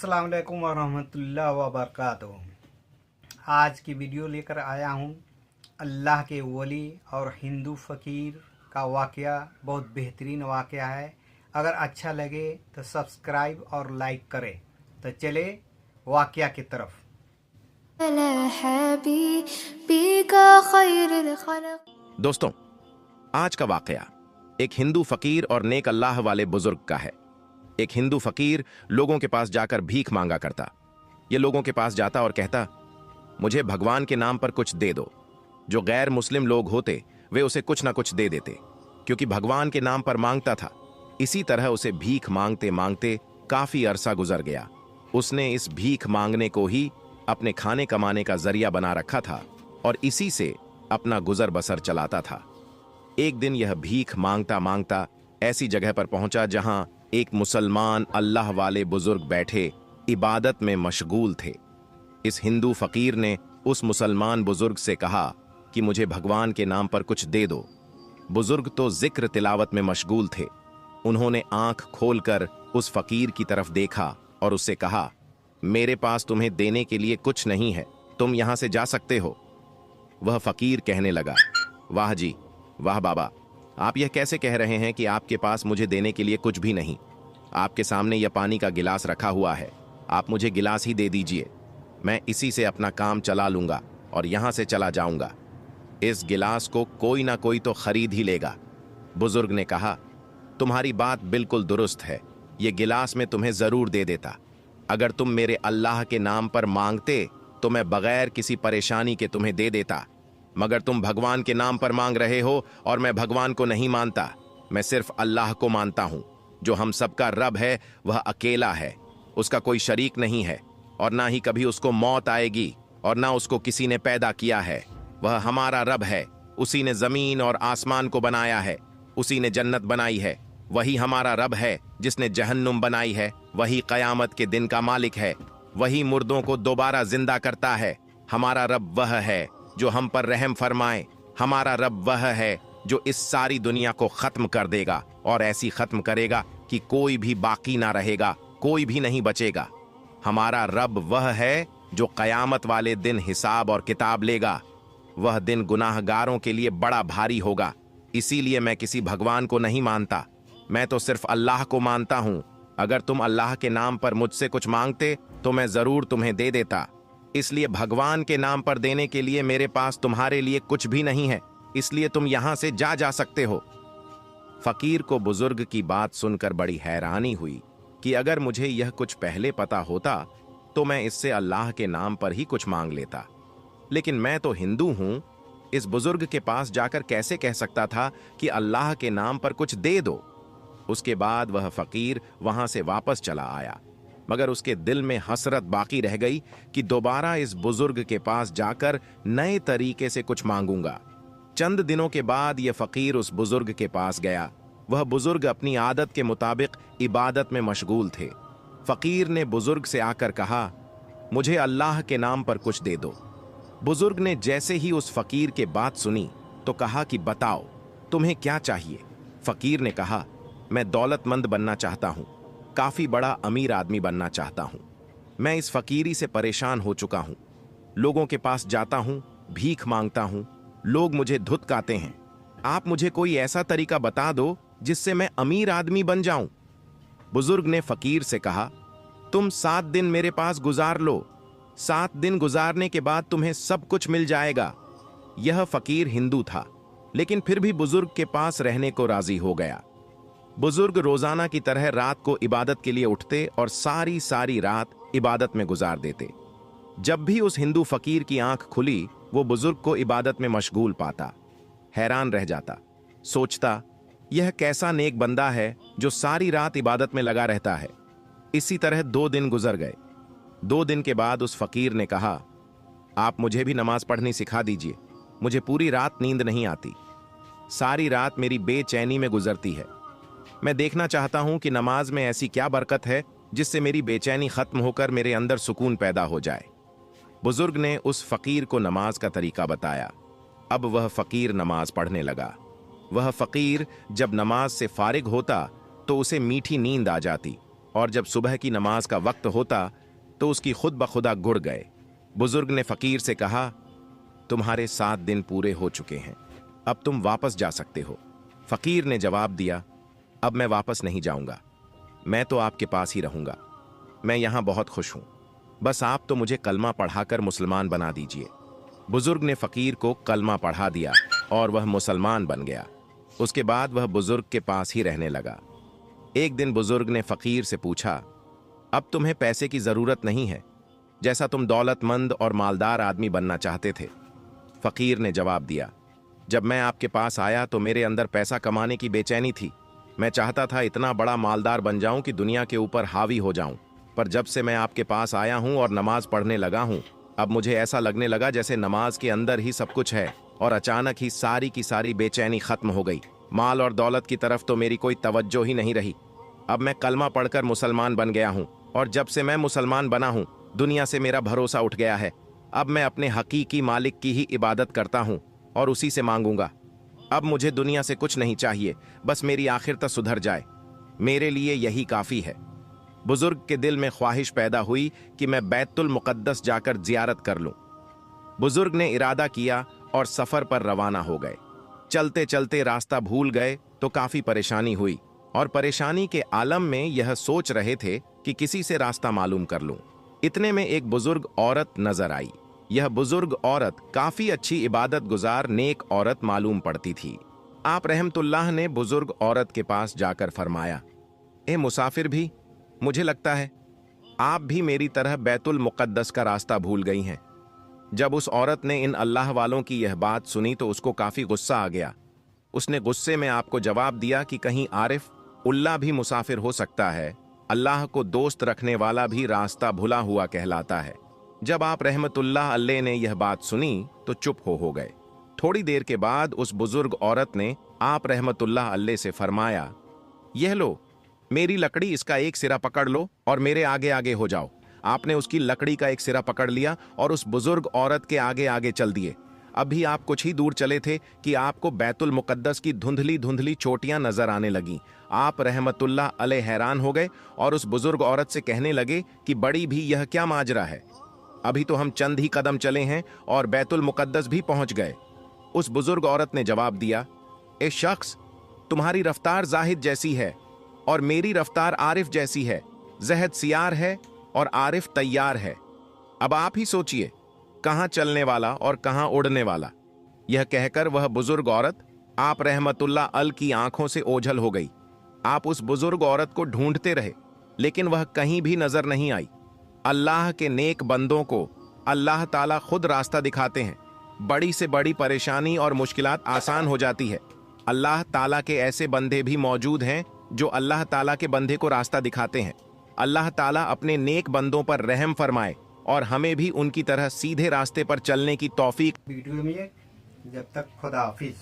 अस्सलाम वालेकुम वरहमतुल्लाह वबरकातुहू। आज की वीडियो लेकर आया हूँ अल्लाह के वली और हिंदू फ़कीर का वाक़या। बहुत बेहतरीन वाक़या है। अगर अच्छा लगे तो सब्सक्राइब और लाइक करें। तो चले वाक़या की तरफ। दोस्तों, आज का वाकया एक हिंदू फकीर और नेक अल्लाह वाले बुजुर्ग का है। एक हिंदू फकीर लोगों के पास जाकर भीख मांगा करता। ये लोगों के पास जाता और कहता, मुझे भगवान के नाम पर कुछ दे दो। जो गैर मुस्लिम लोग होते वे उसे कुछ ना कुछ दे देते, क्योंकि भगवान के नाम पर मांगता था। इसी तरह उसे भीख मांगते मांगते काफी अरसा गुजर गया। उसने इस भीख मांगने को ही अपने खाने कमाने का जरिया बना रखा था और इसी से अपना गुजर बसर चलाता था। एक दिन यह भीख मांगता मांगता ऐसी जगह पर पहुंचा जहां एक मुसलमान अल्लाह वाले बुजुर्ग बैठे इबादत में मशगूल थे। इस हिंदू फकीर ने उस मुसलमान बुजुर्ग से कहा कि मुझे भगवान के नाम पर कुछ दे दो। बुजुर्ग तो जिक्र तिलावत में मशगूल थे। उन्होंने आंख खोलकर उस फकीर की तरफ देखा और उससे कहा, मेरे पास तुम्हें देने के लिए कुछ नहीं है, तुम यहां से जा सकते हो। वह फकीर कहने लगा, वाह जी वाह बाबा, आप यह कैसे कह रहे हैं कि आपके पास मुझे देने के लिए कुछ भी नहीं? आपके सामने यह पानी का गिलास रखा हुआ है, आप मुझे गिलास ही दे दीजिए। मैं इसी से अपना काम चला लूंगा और यहां से चला जाऊंगा। इस गिलास को कोई ना कोई तो खरीद ही लेगा। बुजुर्ग ने कहा, तुम्हारी बात बिल्कुल दुरुस्त है, यह गिलास मैं तुम्हें जरूर दे देता। अगर तुम मेरे अल्लाह के नाम पर मांगते तो मैं बगैर किसी परेशानी के तुम्हें दे देता, मगर तुम भगवान के नाम पर मांग रहे हो और मैं भगवान को नहीं मानता। मैं सिर्फ अल्लाह को मानता हूं, जो हम सबका रब है। वह अकेला है, उसका कोई शरीक नहीं है और ना ही कभी उसको मौत आएगी और ना उसको किसी ने पैदा किया है। वह हमारा रब है, उसी ने जमीन और आसमान को बनाया है, उसी ने जन्नत बनाई है। वही हमारा रब है जिसने जहन्नुम बनाई है। वही कयामत के दिन का मालिक है, वही मुर्दों को दोबारा जिंदा करता है। हमारा रब वह है जो हम पर रहम फरमाए। हमारा रब वह है जो इस सारी दुनिया को खत्म कर देगा और ऐसी खत्म करेगा कि कोई भी बाकी ना रहेगा, कोई भी नहीं बचेगा। हमारा रब वह है जो कयामत वाले दिन हिसाब और किताब लेगा। वह दिन गुनाहगारों के लिए बड़ा भारी होगा। इसीलिए मैं किसी भगवान को नहीं मानता, मैं तो सिर्फ अल्लाह को मानता हूं। अगर तुम अल्लाह के नाम पर मुझसे कुछ मांगते तो मैं जरूर तुम्हें दे देता। इसलिए भगवान के नाम पर देने के लिए मेरे पास तुम्हारे लिए कुछ भी नहीं है, इसलिए तुम यहां से जा सकते हो। फकीर को बुजुर्ग की बात सुनकर बड़ी हैरानी हुई कि अगर मुझे यह कुछ पहले पता होता तो मैं इससे अल्लाह के नाम पर ही कुछ मांग लेता, लेकिन मैं तो हिंदू हूं, इस बुजुर्ग के पास जाकर कैसे कह सकता था कि अल्लाह के नाम पर कुछ दे दो। उसके बाद वह फकीर वहां से वापस चला आया, मगर उसके दिल में हसरत बाकी रह गई कि दोबारा इस बुजुर्ग के पास जाकर नए तरीके से कुछ मांगूंगा। चंद दिनों के बाद यह फकीर उस बुजुर्ग के पास गया। वह बुजुर्ग अपनी आदत के मुताबिक इबादत में मशगूल थे। फकीर ने बुजुर्ग से आकर कहा, मुझे अल्लाह के नाम पर कुछ दे दो। बुजुर्ग ने जैसे ही उस फकीर के बात सुनी तो कहा कि बताओ तुम्हें क्या चाहिए। फकीर ने कहा, मैं दौलतमंद बनना चाहता हूं, काफी बड़ा अमीर आदमी बनना चाहता हूं। मैं इस फकीरी से परेशान हो चुका हूं। लोगों के पास जाता हूं, भीख मांगता हूं, लोग मुझे धुतकारते हैं। आप मुझे कोई ऐसा तरीका बता दो जिससे मैं अमीर आदमी बन जाऊं। बुजुर्ग ने फकीर से कहा, तुम 7 दिन मेरे पास गुजार लो, 7 दिन गुजारने के बाद तुम्हें सब कुछ मिल जाएगा। यह फकीर हिंदू था, लेकिन फिर भी बुजुर्ग के पास रहने को राजी हो गया। बुजुर्ग रोजाना की तरह रात को इबादत के लिए उठते और सारी सारी रात इबादत में गुजार देते। जब भी उस हिंदू फकीर की आंख खुली वो बुजुर्ग को इबादत में मशगूल पाता। हैरान रह जाता, सोचता, यह कैसा नेक बंदा है जो सारी रात इबादत में लगा रहता है। इसी तरह 2 दिन गुजर गए। 2 दिन के बाद उस फकीर ने कहा, आप मुझे भी नमाज पढ़नी सिखा दीजिए, मुझे पूरी रात नींद नहीं आती, सारी रात मेरी बेचैनी में गुजरती है। मैं देखना चाहता हूं कि नमाज में ऐसी क्या बरकत है जिससे मेरी बेचैनी खत्म होकर मेरे अंदर सुकून पैदा हो जाए। बुजुर्ग ने उस फकीर को नमाज का तरीका बताया। अब वह फकीर नमाज पढ़ने लगा। वह फकीर जब नमाज से फारिग होता तो उसे मीठी नींद आ जाती। और जब सुबह की नमाज का वक्त होता तो उसकी खुद ब खुदा गुड़ गए। बुजुर्ग ने फकीर से कहा, तुम्हारे 7 दिन पूरे हो चुके हैं, अब तुम वापस जा सकते हो। फकीर ने जवाब दिया, अब मैं वापस नहीं जाऊंगा, मैं तो आपके पास ही रहूंगा। मैं यहां बहुत खुश हूं, बस आप तो मुझे कलमा पढ़ाकर मुसलमान बना दीजिए। बुजुर्ग ने फकीर को कलमा पढ़ा दिया और वह मुसलमान बन गया। उसके बाद वह बुजुर्ग के पास ही रहने लगा। एक दिन बुजुर्ग ने फकीर से पूछा, अब तुम्हें पैसे की जरूरत नहीं है, जैसा तुम दौलतमंद और मालदार आदमी बनना चाहते थे। फकीर ने जवाब दिया, जब मैं आपके पास आया तो मेरे अंदर पैसा कमाने की बेचैनी थी। मैं चाहता था इतना बड़ा मालदार बन जाऊं कि दुनिया के ऊपर हावी हो जाऊं, पर जब से मैं आपके पास आया हूं और नमाज पढ़ने लगा हूं, अब मुझे ऐसा लगने लगा जैसे नमाज के अंदर ही सब कुछ है, और अचानक ही सारी की सारी बेचैनी खत्म हो गई। माल और दौलत की तरफ तो मेरी कोई तवज्जो ही नहीं रही। अब मैं कलमा पढ़कर मुसलमान बन गया हूं, और जब से मैं मुसलमान बना हूं, दुनिया से मेरा भरोसा उठ गया है। अब मैं अपने हकीकी मालिक की ही इबादत करता हूं और उसी से मांगूंगा। अब मुझे दुनिया से कुछ नहीं चाहिए, बस मेरी आखिरत सुधर जाए, मेरे लिए यही काफी है। बुजुर्ग के दिल में ख्वाहिश पैदा हुई कि मैं बैतुल मुकद्दस जाकर जियारत कर लूं। बुजुर्ग ने इरादा किया और सफर पर रवाना हो गए। चलते चलते रास्ता भूल गए तो काफी परेशानी हुई, और परेशानी के आलम में यह सोच रहे थे कि किसी से रास्ता मालूम कर लूं। इतने में एक बुजुर्ग औरत नजर आई। यह बुजुर्ग औरत काफी अच्छी इबादत गुजार नेक औरत मालूम पड़ती थी। आप रहमतुल्लाह ने बुजुर्ग औरत के पास जाकर फरमाया, ए मुसाफिर भी, मुझे लगता है आप भी मेरी तरह बैतुल मुकद्दस का रास्ता भूल गई हैं। जब उस औरत ने इन अल्लाह वालों की यह बात सुनी तो उसको काफी गुस्सा आ गया। उसने गुस्से में आपको जवाब दिया कि कहीं आरिफ उल्ला भी मुसाफिर हो सकता है, अल्लाह को दोस्त रखने वाला भी रास्ता भुला हुआ कहलाता है। जब आप रहमतुल्लाह अलैह ने यह बात सुनी तो चुप हो गए। थोड़ी देर के बाद उस बुजुर्ग औरत ने आप रहमतुल्लाह अलैह से फरमाया, यह लो मेरी लकड़ी, इसका एक सिरा पकड़ लो और मेरे आगे आगे हो जाओ। आपने उसकी लकड़ी का एक सिरा पकड़ लिया और उस बुजुर्ग औरत के आगे आगे चल दिए। अभी आप कुछ ही दूर चले थे कि आपको बैतुल मुकद्दस की धुंधली धुंधली चोटियां नजर आने लगीं। आप रहमतुल्लाह अलैह हैरान हो गए और उस बुजुर्ग औरत से कहने लगे कि बड़ी भी, यह क्या माजरा है? अभी तो हम चंद ही कदम चले हैं और बैतुल मुकद्दस भी पहुंच गए। उस बुजुर्ग औरत ने जवाब दिया, ए शख्स, तुम्हारी रफ्तार जाहिद जैसी है और मेरी रफ्तार आरिफ जैसी है। जहद सियार है और आरिफ तैयार है। अब आप ही सोचिए, कहां चलने वाला और कहां उड़ने वाला। यह कहकर वह बुजुर्ग औरत आप रहमतुल्लाह अल की आंखों से ओझल हो गई। आप उस बुजुर्ग औरत को ढूंढते रहे, लेकिन वह कहीं भी नजर नहीं आई। अल्लाह के नेक बंदों को अल्लाह ताला खुद रास्ता दिखाते हैं। बड़ी से बड़ी परेशानी और मुश्किलात आसान हो जाती है। अल्लाह ताला के ऐसे बंदे भी मौजूद हैं जो अल्लाह ताला के बंदे को रास्ता दिखाते हैं। अल्लाह ताला अपने नेक बंदों पर रहम फरमाए और हमें भी उनकी तरह सीधे रास्ते पर चलने की तौफीक। वीडियो में जब तक खुदा हाफिज।